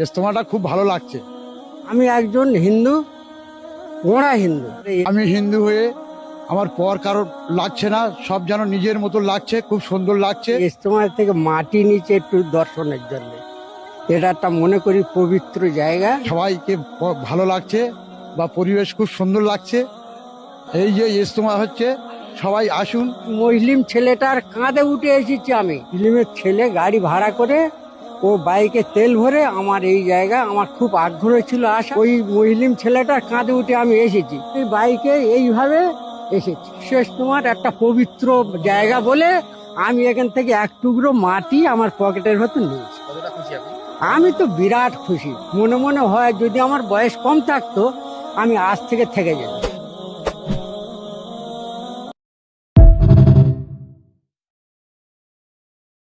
ইজতেমাটা খুব ভালো লাগছে। আমি একজন হিন্দু, গোড়া হিন্দু। আমি হিন্দু হয়ে আমার পর কারোর লাগছে না, সব যেন নিজের মতো লাগছে, খুব সুন্দর লাগছে। ইজতেমা থেকে মাটি নিচে একটু দর্শনের জন্য এটা একটা মনে করি পবিত্র জায়গা। সবাইকে ভালো লাগছে বা পরিবেশ খুব সুন্দর লাগছে। এই যে ইজতেমা হচ্ছে, সবাই আসুন। মুসলিম ছেলেটার কাঁধে উঠে এসেছি আমি। মুসলিমের ছেলে গাড়ি ভাড়া করে ও বাইকে তেল ভরে আমার এই জায়গা, আমার খুব আগ্রহ ছিল আসা। ওই মুসলিম ছেলেটার কাঁধে উঠে আমি এসেছি, এই বাইকে এইভাবে এসেছি। শেষ তোমার একটা পবিত্র জায়গা বলে আমি এখান থেকে এক টুকরো মাটি আমার পকেটের ভেতর নিয়েছি। কতটা খুশি আপনি? আমি তো বিরাট খুশি। মনে মনে হয় যদি আমার বয়স কম থাকতো আমি আজ থেকে যেতাম।